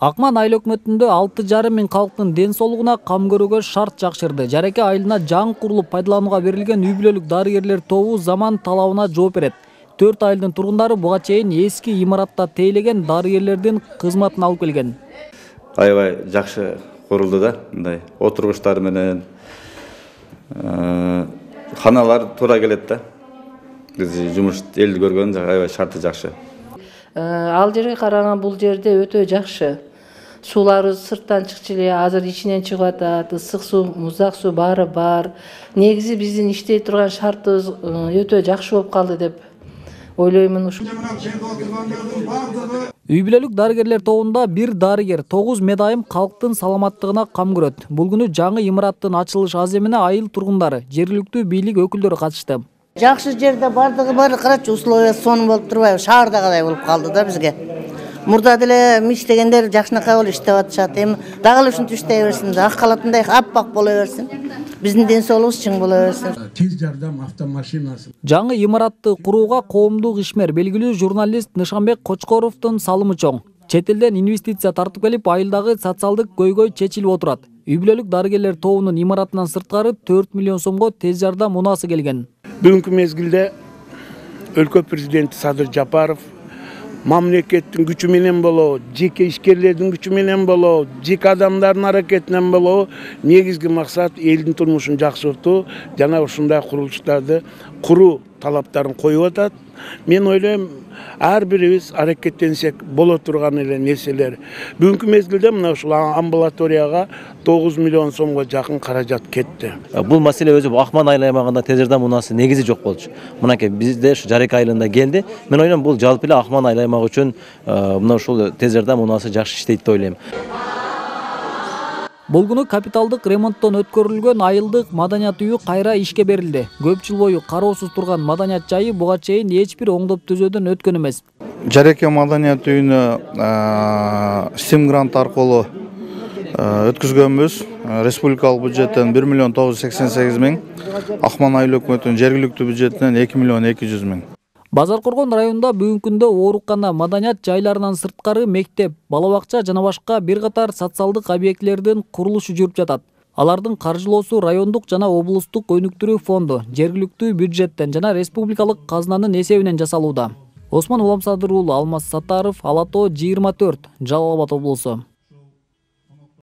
Акман айыл өкмөтүндө 6,5 миң калктын ден соолугуна кам көрүүгө шарт жакшырды. Жареке айылына жаңы курулуп пайдаланууга берилген үй бүлөлүк дарыгерлер тобу заман талабына жооп берет. 4 айылдын тургундары буга чейин эски имаратта тейлеген дарыгерлердин кызматын алып келген. Аябай жакшы курулду да, мындай отургучтар менен ханалар туура келет да. Биз жумуш элди көргөн аябай шарты жакшы. Ал жерге караган бул жерде өтө жакшы. Суулары сырттан чыкчу эле, азыр ичинен чыгып атат, ысык суу, муздак суу баары бар. Негизи биздин иштей турган шартыбыз өтө жакшы болуп калды деп ойлоймун. Үй бүлөлүк дарыгерлер тобунда бир дарыгер 9 медайым калктын саламаттыгына кам көрөт. Бул күнү жаңы имараттын ачылыш аземине айыл тургундары, жергиликтүү бийлик өкүлдөрү катышты. Жакшы жерде бардыгы бар, карачы условия сонун болуп турбайбы, шаардагыдай болуп калды да бизге. Мурда деле иштегендер жакшынакай болуп иштеп атышат. Эми дагы эле ушинтип иштей берсин, ак калатындай аппак боло берсин. Биздин ден соолугубуз чың боло берсин. Тез жардам автомашинасы. Жаңы имаратты курууга коомдук ишмер, белгилүү журналист Нышанбек Кочкоровдун салымы чоң. Чет элден инвестиция тартып келип, айылдагы социалдык көйгөй чечилип отурат. Үй бүлөлүк дарыгерлер тобунун имаратынан сырткары 4 миллион сомго тез жардам унаасы келген. Бүгүнкү мезгилде өлкө президенти Садыр Жапаров мамлекеттин күчү менен болобу, жеке ишкерлердин күчү менен болобу, жеке адамдардын аракетинен болобу, негизги максат элдин турмушун жакшыртуу жана ушундай курулуштарды куруу талаптарын коюп атат. Мен ойлойм, ар бирибиз аракеттенсек боло турган эле нерселер. Бүгүнкү мезгилде мына ушул амбулаторияга 9 миллион сомго жакын каражат кетти. Бул маселе өзү Акман айыл аймагында тез жардам унаасы негизи жок болчу. Мынакей бизде ушу Жареке айылында келди. Мен ойлойм, бул жалпы эле Акман айыл аймагы үчүн мына ушул тез жардам унаасы жакшы иштейт деп ойлойм. Бул күнү капиталдык ремонттон өткөрүлгөн айылдык маданият үйү кайра ишке берилди. Көп жыл бою кароосуз турган маданият жайы буга чейин эч бир оңдоп түзөөдөн өткөн эмес. Жареке маданият үйүнө STEM грант аркылуу өткүзгөнбүз. Республикалык бюджеттен 1 миллион 988 миң, Акман айыл өкмөтүнүн жергиликтүү бюджетинен 2 миллион 200 миң. Базар Коргон районунда бүгүнкү күндө оорукана, маданият жайларынан сырткары мектеп, бала бакча жана башка бир катар социалдык объектилердин курулушу жүрүп жатат. Алардын каржылоосу райондук жана облустук өнүктүрүү фонду, жергиликтүү бюджеттен жана республикалык казынанын эсебинен жасалууда. Осмон Уламсадыр уулу, Алмаз Саттаров, Ала Тоо 24, Жалал Абад облусу.